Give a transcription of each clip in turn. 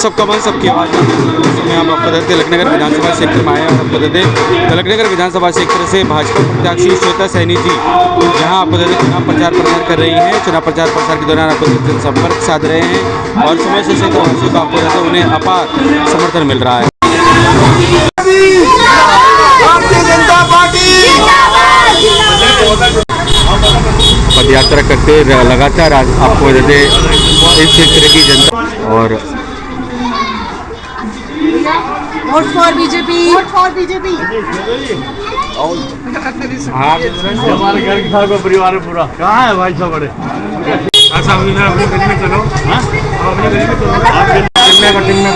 सबका मन सबकी आवाज़ में हम आपको बताते तिलकनगर विधानसभा क्षेत्र में आए हैं और आपको बताते तिलकनगर विधानसभा क्षेत्र से भाजपा प्रत्याशी श्वेता सैनी जी जहां आपको बताते चुनाव प्रचार प्रसार कर रही हैं। चुनाव प्रचार प्रसार के दौरान आपको जनसंपर्क साध रहे हैं और समय से क्षेत्रवासियों का आपको बताते उन्हें अपार समर्थन मिल रहा है। पद यात्रा करते लगातार आपको बताते इस क्षेत्र की जनता और vote for BJP, vote for BJP. हमारे घर का परिवार है पूरा। कहाँ है भाई साहब? बड़े ऐसा अपनी गली में चलो, अपनी गली में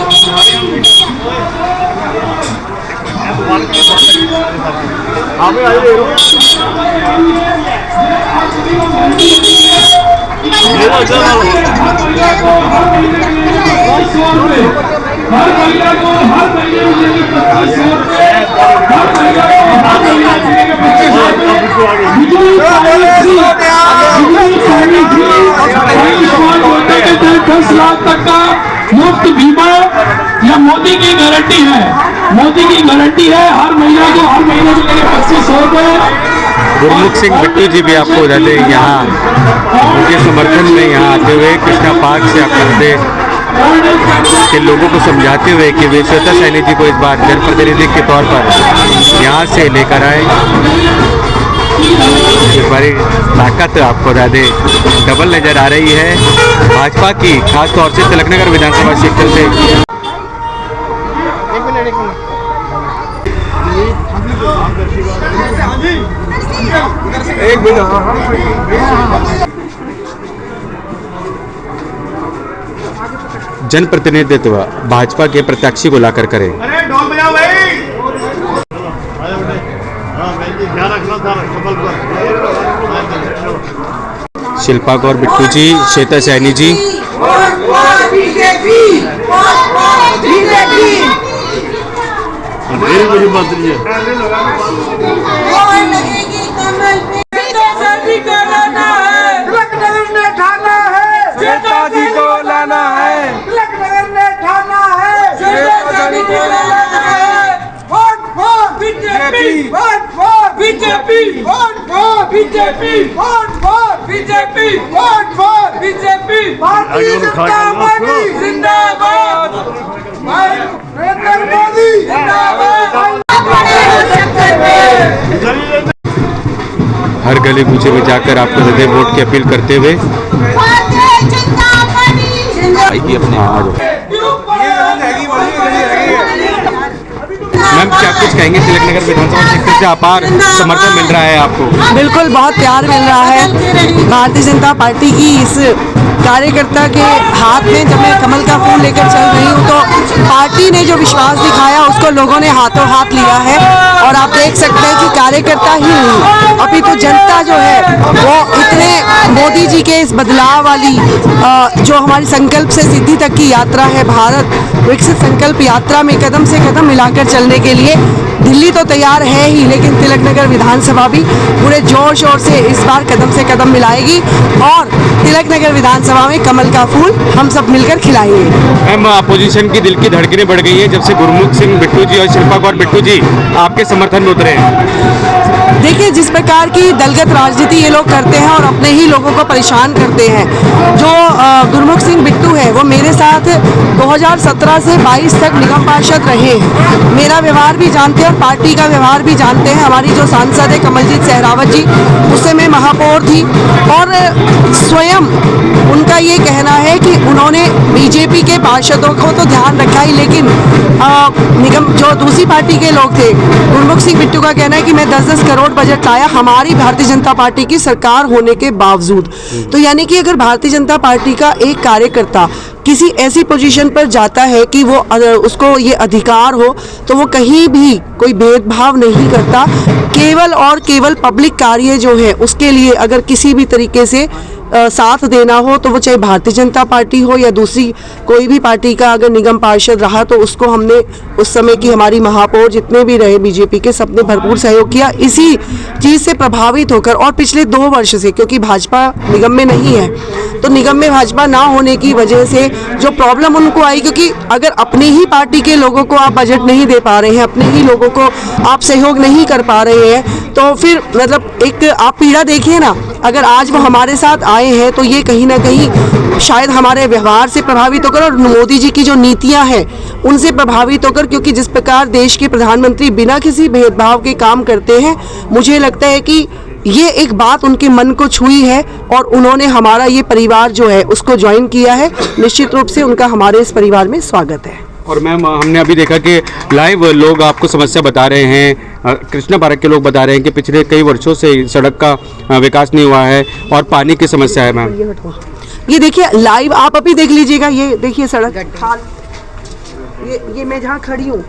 दस लाख तक का मुफ्त बीमा या मोदी की गारंटी है। मोदी की गारंटी है हर महीने को, हर महीने से लेकर 2500 रुपए। गुरमुख सिंह बिट्टू जी भी आपको बता दें यहाँ उनके समर्थन में यहाँ आते हुए कृष्णा पार्क से आपको बता के लोगों को समझाते हुए कि वे श्वेता सैनी जी को इस बार जनप्रतिनिधि के तौर पर यहाँ से लेकर आए। इस बार ताकत आपको बता दें डबल नजर आ रही है भाजपा की, खास तौर से तिलकनगर विधानसभा क्षेत्र से। जनप्रतिनिधित्व भाजपा के प्रत्याशी को लाकर करें। शिल्पा कौर बिट्टू जी, श्वेता सैनी जी। भारतीय जनता पार्टी जिंदाबाद, नरेंद्र मोदी जिंदाबाद। हर गली कूचे में जाकर आपको हृदय वोट की अपील करते हुए मैम क्या कुछ कहेंगे? तिलकनगर विधानसभा क्षेत्र से अपार समर्थन मिल रहा है आपको। बिल्कुल बहुत प्यार मिल रहा है भारतीय जनता पार्टी की इस कार्यकर्ता के हाथ में। जब मैं कमल का फूल लेकर चल रही हूँ तो पार्टी ने जो विश्वास दिखाया उसको लोगों ने हाथों हाथ लिया है और आप देख सकते हैं कि कार्यकर्ता ही नहीं अभी तो जनता जो है वो इतने मोदी जी के इस बदलाव वाली जो हमारी संकल्प से सिद्धि तक की यात्रा है, भारत विकसित संकल्प यात्रा में कदम से कदम मिलाकर चलने के लिए दिल्ली तो तैयार है ही, लेकिन तिलकनगर विधानसभा भी पूरे जोर शोर से इस बार कदम से कदम मिलाएगी और तिलकनगर विधानसभा में कमल का फूल हम सब मिलकर खिलाएंगे। मैम अपोजिशन की दिल की धड़कनें बढ़ गई है जब से गुरमुख सिंह बिट्टू जी और शिल्पा कौर बिट्टू जी आपके समर्थन में उतरे हैं। देखिए जिस प्रकार की दलगत राजनीति ये लोग करते हैं और अपने ही लोगों को परेशान करते हैं। जो गुरमुख सिंह बिट्टू है वो मेरे साथ 2017 से 22 तक निगम पार्षद रहे हैं। मेरा व्यवहार भी जानते हैं और पार्टी का व्यवहार भी जानते हैं। हमारी जो सांसद है कमलजीत सहरावत जी, उससे मैं महापौर थी और स्वयं उनका ये कहना है कि उन्होंने बीजेपी के पार्षदों को तो ध्यान रखा ही, लेकिन निगम जो दूसरी पार्टी के लोग थे, गुरमुख सिंह बिट्टू का कहना है कि मैं 10-10 करोड़ बजट लाया हमारी भारतीय जनता पार्टी की सरकार होने के बावजूद। तो यानी कि अगर भारतीय जनता पार्टी का एक कार्यकर्ता किसी ऐसी पोजीशन पर जाता है कि वो उसको ये अधिकार हो तो वो कहीं भी कोई भेदभाव नहीं करता, केवल और केवल पब्लिक कार्य जो है उसके लिए अगर किसी भी तरीके से साथ देना हो, तो वो चाहे भारतीय जनता पार्टी हो या दूसरी कोई भी पार्टी का अगर निगम पार्षद रहा, तो उसको हमने उस समय की हमारी महापौर जितने भी रहे बीजेपी के, सबने भरपूर सहयोग किया इसी चीज़ से प्रभावित होकर। और पिछले 2 वर्ष से, क्योंकि भाजपा निगम में नहीं है, तो निगम में भाजपा ना होने की वजह से जो प्रॉब्लम उनको आई, क्योंकि अगर अपनी ही पार्टी के लोगों को आप बजट नहीं दे पा रहे हैं, अपने ही लोगों को आप सहयोग नहीं कर पा रहे हैं, तो फिर मतलब एक आप पीड़ा देखिए ना। अगर आज वो हमारे साथ आए हैं तो ये कहीं ना कहीं शायद हमारे व्यवहार से प्रभावित होकर और मोदी जी की जो नीतियां हैं उनसे प्रभावित होकर, क्योंकि जिस प्रकार देश के प्रधानमंत्री बिना किसी भेदभाव के काम करते हैं, मुझे लगता है कि ये एक बात उनके मन को छुई है और उन्होंने हमारा ये परिवार जो है उसको ज्वाइन किया है। निश्चित रूप से उनका हमारे इस परिवार में स्वागत है। और मैम, हमने अभी देखा कि लाइव लोग आपको समस्या बता रहे हैं, कृष्णा पार्क के लोग बता रहे हैं कि पिछले कई वर्षों से सड़क का विकास नहीं हुआ है और पानी की समस्या है। मैम, ये देखिए लाइव आप अभी देख लीजिएगा, ये देखिए सड़क खाल, ये मैं जहाँ खड़ी हूँ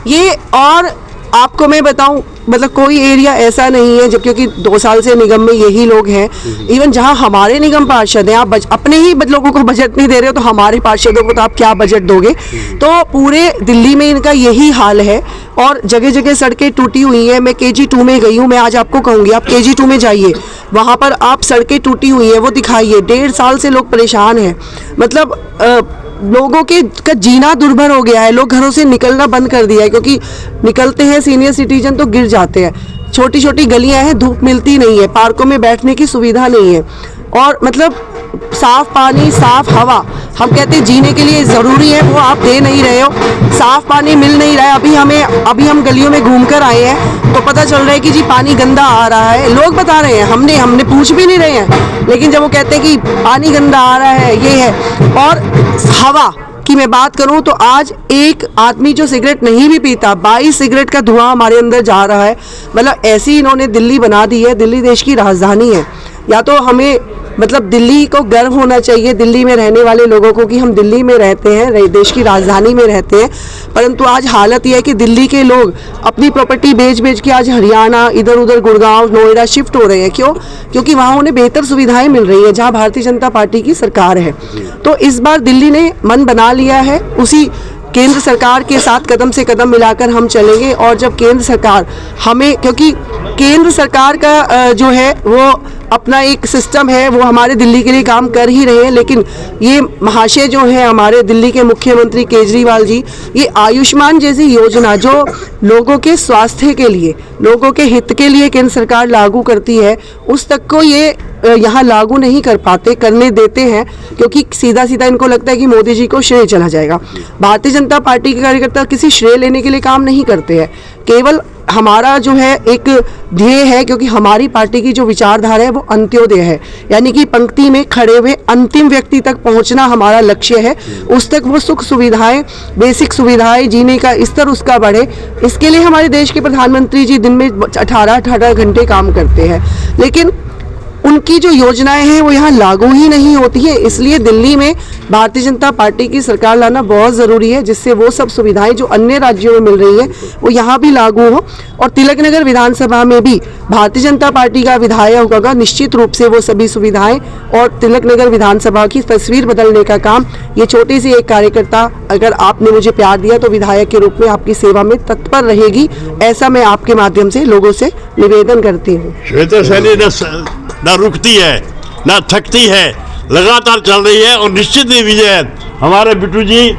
ये, और आपको मैं बताऊं मतलब कोई एरिया ऐसा नहीं है, जब क्योंकि 2 साल से निगम में यही लोग हैं। इवन जहां हमारे निगम पार्षद हैं, आप अपने ही लोगों को बजट नहीं दे रहे हो, तो हमारे पार्षदों को तो आप क्या बजट दोगे। तो पूरे दिल्ली में इनका यही हाल है और जगह जगह सड़कें टूटी हुई हैं। मैं KG2 में गई हूँ, मैं आज आपको कहूँगी आप KG2 में जाइए, वहाँ पर आप सड़कें टूटी हुई हैं वो दिखाइए। 1.5 साल से लोग परेशान हैं, मतलब लोगों के का जीना दुर्भर हो गया है। लोग घरों से निकलना बंद कर दिया है, क्योंकि निकलते हैं सीनियर सिटीजन तो गिर जाते हैं। छोटी छोटी गलियां हैं, धूप मिलती नहीं है, पार्कों में बैठने की सुविधा नहीं है, और मतलब साफ पानी साफ हवा हम कहते हैं जीने के लिए ज़रूरी है, वो आप दे नहीं रहे हो। साफ पानी मिल नहीं रहा है। अभी हम गलियों में घूम कर आए हैं तो पता चल रहा है कि जी पानी गंदा आ रहा है। लोग बता रहे हैं, हमने पूछ भी नहीं रहे हैं, लेकिन जब वो कहते हैं कि पानी गंदा आ रहा है, ये है। और हवा की मैं बात करूं तो आज एक आदमी जो सिगरेट नहीं भी पीता, 22 सिगरेट का धुआं हमारे अंदर जा रहा है। मतलब ऐसी इन्होंने दिल्ली बना दी है। दिल्ली देश की राजधानी है। या तो हमें मतलब दिल्ली को गर्व होना चाहिए, दिल्ली में रहने वाले लोगों को, कि हम दिल्ली में रहते हैं, देश की राजधानी में रहते हैं। परंतु आज हालत यह है कि दिल्ली के लोग अपनी प्रॉपर्टी बेच के आज हरियाणा, इधर उधर गुड़गांव, नोएडा शिफ्ट हो रहे हैं। क्यों? क्योंकि वहाँ उन्हें बेहतर सुविधाएं मिल रही है जहाँ भारतीय जनता पार्टी की सरकार है। तो इस बार दिल्ली ने मन बना लिया है, उसी केंद्र सरकार के साथ कदम से कदम मिलाकर हम चलेंगे। और जब केंद्र सरकार हमें, क्योंकि केंद्र सरकार का जो है वो अपना एक सिस्टम है, वो हमारे दिल्ली के लिए काम कर ही रहे हैं, लेकिन ये महाशय जो है हमारे दिल्ली के मुख्यमंत्री केजरीवाल जी, ये आयुष्मान जैसी योजना जो लोगों के स्वास्थ्य के लिए, लोगों के हित के लिए केंद्र सरकार लागू करती है, उस तक को ये यहाँ लागू नहीं कर पाते, करने देते हैं, क्योंकि सीधा सीधा इनको लगता है कि मोदी जी को श्रेय चला जाएगा। भारतीय जनता पार्टी के कार्यकर्ता किसी श्रेय लेने के लिए काम नहीं करते हैं, केवल हमारा जो है एक ध्येय है, क्योंकि हमारी पार्टी की जो विचारधारा है वो अंत्योदय है, यानी कि पंक्ति में खड़े हुए अंतिम व्यक्ति तक पहुंचना हमारा लक्ष्य है। उस तक वो सुख सुविधाएं, बेसिक सुविधाएं, जीने का स्तर उसका बढ़े, इसके लिए हमारे देश के प्रधानमंत्री जी दिन में 18 घंटे काम करते हैं, लेकिन उनकी जो योजनाएं हैं वो यहाँ लागू ही नहीं होती है। इसलिए दिल्ली में भारतीय जनता पार्टी की सरकार लाना बहुत ज़रूरी है, जिससे वो सब सुविधाएं जो अन्य राज्यों में मिल रही हैं वो यहाँ भी लागू हो। और तिलक नगर विधानसभा में भी भारतीय जनता पार्टी का विधायक होगा, निश्चित रूप से वो सभी सुविधाएं और तिलक नगर विधानसभा की तस्वीर बदलने का काम, ये छोटी सी एक कार्यकर्ता, अगर आपने मुझे प्यार दिया तो विधायक के रूप में आपकी सेवा में तत्पर रहेगी, ऐसा मैं आपके माध्यम से लोगों से निवेदन करती हूँ। श्वेता सैनी न रुकती है न थकती है, लगातार चल रही है और निश्चित ही विजय है। हमारे बिट्टू जी,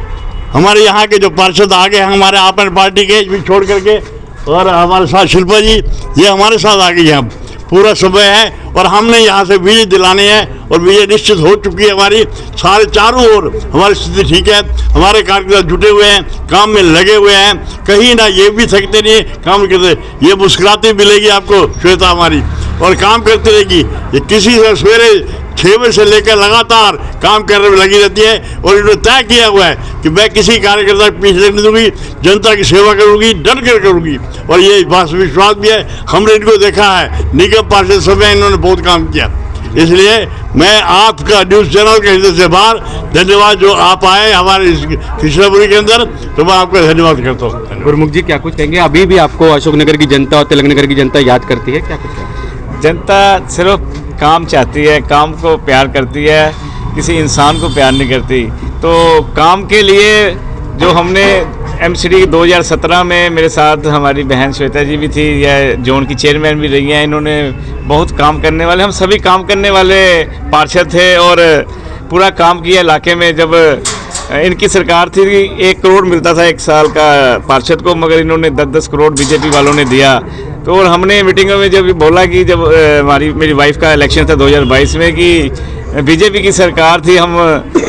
हमारे यहाँ के जो पार्षद आगे हैं हमारे आपन पार्टी के भी छोड़ करके, और हमारे साथ शिल्पा जी, ये हमारे साथ आ गई हैं। पूरा समय है और हमने यहाँ से विजय दिलाने हैं और विजय निश्चित हो चुकी है हमारी। सारे चारों ओर हमारी स्थिति ठीक है, हमारे कार्यकर्ता जुटे हुए हैं, काम में लगे हुए हैं, कहीं ना ये भी थकते नहीं काम करते। ये मुस्कुराती मिलेगी आपको श्वेता हमारी, और काम करती रहेगी। ये किसी से सवेरे 6 बजे से लेकर लगातार काम करने में लगी रहती है और इन्होंने तय किया हुआ है कि मैं किसी कार्यकर्ता को पीछे नहीं दूंगी, जनता की सेवा करूंगी, डट कर करूंगी। और ये विश्वास भी है, हमने इनको देखा है निगम पार्षद समय इन्होंने बहुत काम किया। इसलिए मैं आपका न्यूज़ चैनल के हृदय से बाहर धन्यवाद, जो आप आए हमारे कृष्णापुरी के अंदर, तो मैं आपका धन्यवाद करता हूँ। गुरमुख जी, क्या कुछ कहेंगे? अभी भी आपको अशोकनगर की जनता और तिलक नगर की जनता याद करती है, क्या कुछ? जनता सिर्फ काम चाहती है, काम को प्यार करती है, किसी इंसान को प्यार नहीं करती। तो काम के लिए जो हमने MCD 2017 में मेरे साथ हमारी बहन श्वेता जी भी थी, यह जोन की चेयरमैन भी रही हैं। इन्होंने बहुत काम करने वाले, हम सभी काम करने वाले पार्षद थे और पूरा काम किया इलाके में। जब इनकी सरकार थी 1 करोड़ मिलता था 1 साल का पार्षद को, मगर इन्होंने 10-10 करोड़ बीजेपी वालों ने दिया। तो और हमने मीटिंगों में जब बोला कि जब मेरी वाइफ का इलेक्शन था 2022 में कि बीजेपी की सरकार थी, हम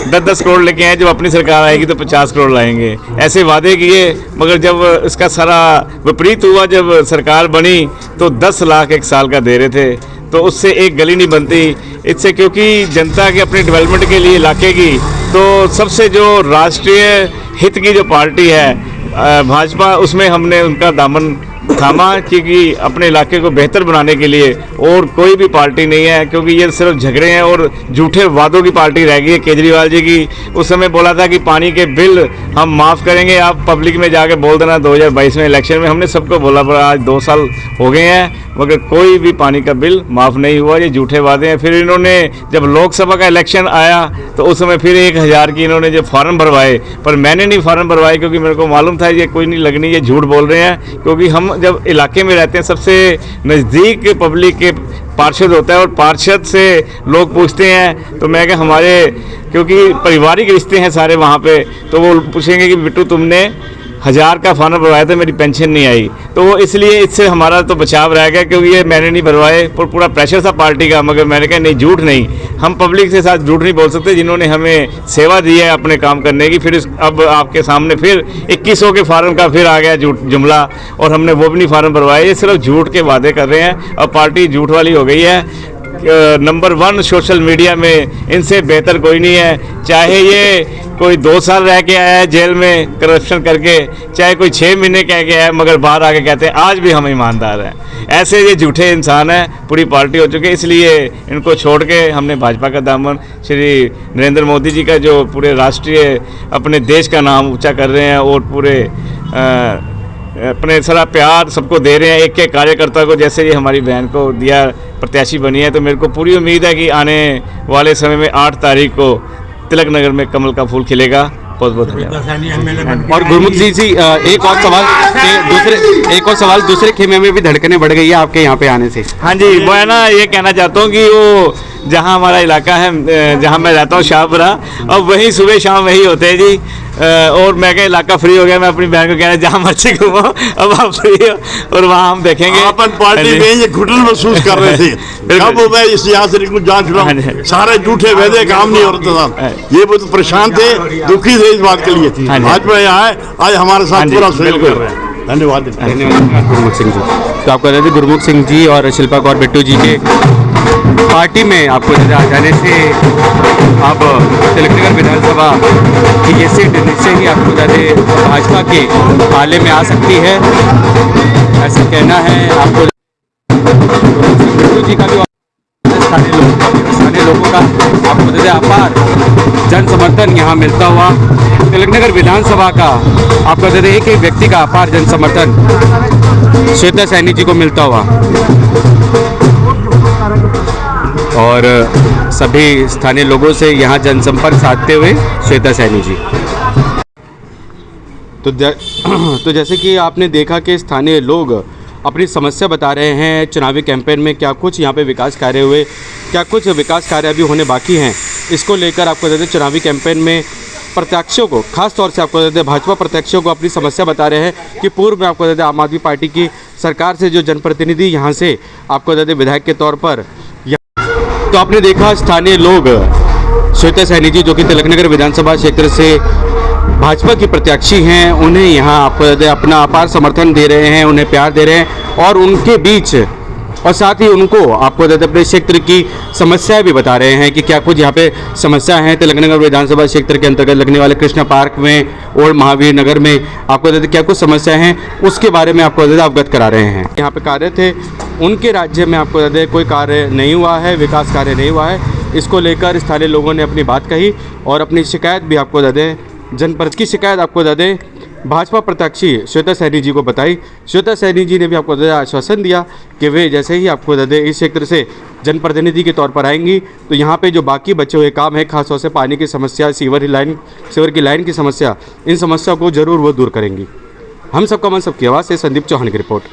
10-10 करोड़ लेके आए, जब अपनी सरकार आएगी तो 50 करोड़ लाएंगे, ऐसे वादे किए। मगर जब इसका सारा विपरीत हुआ, जब सरकार बनी तो 10 लाख 1 साल का दे रहे थे, तो उससे एक गली नहीं बनती इससे, क्योंकि जनता के अपने डेवलपमेंट के लिए इलाके की, तो सबसे जो राष्ट्रीय हित की जो पार्टी है भाजपा, उसमें हमने उनका दामन थामा, क्योंकि अपने इलाके को बेहतर बनाने के लिए। और कोई भी पार्टी नहीं है, क्योंकि ये सिर्फ झगड़े हैं और झूठे वादों की पार्टी रह गई है केजरीवाल जी की। उस समय बोला था कि पानी के बिल हम माफ़ करेंगे, आप पब्लिक में जाके बोल देना 2022 में इलेक्शन में। हमने सबको बोला, पर आज 2 साल हो गए हैं मगर कोई भी पानी का बिल माफ़ नहीं हुआ। ये झूठे वादे हैं। फिर इन्होंने जब लोकसभा का इलेक्शन आया तो उस समय फिर 1000 की इन्होंने जो फार्म भरवाए, पर मैंने नहीं फार्म भरवाए क्योंकि मेरे को मालूम था ये कोई नहीं लगनी, ये झूठ बोल रहे हैं। क्योंकि हम जब इलाके में रहते हैं, सबसे नज़दीक पब्लिक के पार्षद होता है और पार्षद से लोग पूछते हैं, तो मैं क्या हमारे, क्योंकि पारिवारिक रिश्ते हैं सारे वहाँ पे, तो वो पूछेंगे कि बिट्टू तुमने 1000 का फार्म भरवाया था, मेरी पेंशन नहीं आई। तो वो इसलिए इससे हमारा तो बचाव रह गया, क्योंकि ये मैंने नहीं भरवाए, पर पूरा प्रेशर था पार्टी का। मगर मैंने कहा नहीं, झूठ नहीं, हम पब्लिक के साथ झूठ नहीं बोल सकते, जिन्होंने हमें सेवा दी है अपने काम करने की। फिर अब आपके सामने फिर 2100 के फार्म का फिर आ गया झूठ जुमला, और हमने वो भी नहीं फार्म भरवाए। ये सिर्फ झूठ के वादे कर रहे हैं, अब पार्टी झूठ वाली हो गई है। नंबर 1 सोशल मीडिया में, इनसे बेहतर कोई नहीं है। चाहे ये कोई 2 साल रह के आया है जेल में करप्शन करके, चाहे कोई 6 महीने कह के आया है, मगर बाहर आके कहते हैं आज भी हम ईमानदार हैं। ऐसे ये झूठे इंसान हैं, पूरी पार्टी हो चुके हैं। इसलिए इनको छोड़ के हमने भाजपा का दामन, श्री नरेंद्र मोदी जी का जो पूरे राष्ट्रीय अपने देश का नाम ऊंचा कर रहे हैं और पूरे अपने सारा प्यार सबको दे रहे हैं, एक एक कार्यकर्ता को, जैसे ये हमारी बहन को दिया, प्रत्याशी बनी है। तो मेरे को पूरी उम्मीद है कि आने वाले समय में 8 तारीख को तिलक नगर में कमल का फूल खिलेगा। बहुत बहुत धन्यवाद। और गुरमुख जी एक और सवाल दूसरे खेमे में भी धड़कनें बढ़ गई है आपके यहाँ पे आने से। हाँ जी, मैं ना ये कहना चाहता हूँ कि वो जहाँ हमारा इलाका है, जहाँ मैं रहता हूँ शाहपुरा, अब वहीं सुबह शाम वही होते हैं जी। और मैं क्या इलाका फ्री हो गया, मैं अपनी बहन को कह रहा जहाँ मर्जी घूमो, अब आप फ्री हो और वहाँ हम देखेंगे। अपन पार्टी में ये घुटन महसूस कर रहे थे, कब मैं इस यहाँ से कुछ जान चुका हूँ, सारे झूठे वेदे काम नहीं हो रहा था। ये बहुत परेशान थे, दुखी थे इस बात के लिए। आज मैं यहाँ आज हमारे साथ पूरा सहयोग कर रहे हैं। धन्यवाद गुरमुख सिंह जी। तो आपको बता दें गुरमुख सिंह जी और शिल्पा कौर बिट्टू जी के पार्टी में आपको आ जाने से अब तिलकनगर विधानसभा की ये सीट निश्चय ही आपको बता दें भाजपा के पाले में आ सकती है, ऐसा कहना है। आपको बिट्टू जी का भी स्थानीय लोगों का आपको बता दें अपार जन समर्थन यहाँ मिलता हुआ, तिलकनगर विधानसभा का आपको बता दें एक एक व्यक्ति का अपार जन समर्थन श्वेता सैनी जी को मिलता हुआ, और सभी स्थानीय लोगों से यहाँ जनसंपर्क साधते हुए श्वेता सैनी जी। तो जैसे कि आपने देखा कि स्थानीय लोग अपनी समस्या बता रहे हैं चुनावी कैंपेन में, क्या कुछ यहाँ पे विकास कार्य हुए, क्या कुछ विकास कार्य अभी होने बाकी हैं, इसको लेकर आपको देते प्रत्याशियों कैंपेन में प्रत्याशियों को, खास तौर से आपको देते भाजपा प्रत्याशियों को अपनी समस्या बता रहे हैं कि पूर्व में आपको देते आम आदमी पार्टी की सरकार से जो जनप्रतिनिधि यहाँ से आपको देते विधायक के तौर पर, तो आपने देखा स्थानीय लोग श्वेता सैनी जी जो कि तिलकनगर विधानसभा क्षेत्र से भाजपा की प्रत्याशी हैं, उन्हें यहाँ आपको अपना अपार समर्थन दे रहे हैं, उन्हें प्यार दे रहे हैं, और उनके बीच और साथ ही उनको आपको अपने क्षेत्र की समस्याएं भी बता रहे हैं कि क्या कुछ यहाँ पे समस्या हैं तिलकनगर विधानसभा क्षेत्र के अंतर्गत लगने वाले कृष्णा पार्क में और महावीर नगर में आपको क्या कुछ समस्याएं हैं उसके बारे में आपको अवगत करा रहे हैं। यहाँ पे कार्य थे, उनके राज्य में आपको कोई कार्य नहीं हुआ है, विकास कार्य नहीं हुआ है। इसको लेकर स्थानीय लोगों ने अपनी बात कही और अपनी शिकायत भी आपको जनपद की शिकायत आपको भाजपा प्रत्याशी श्वेता सैनी जी को बताई। श्वेता सैनी जी ने भी आपको आश्वासन दिया कि वे जैसे ही आपको इस क्षेत्र से जनप्रतिनिधि के तौर पर आएंगी तो यहाँ पे जो बाकी बचे हुए काम है, खासतौर से पानी की समस्या, सीवर की लाइन की समस्या, इन समस्या को ज़रूर वो दूर करेंगी। हम सबका मन सबकी आवाज़ से संदीप चौहान की रिपोर्ट।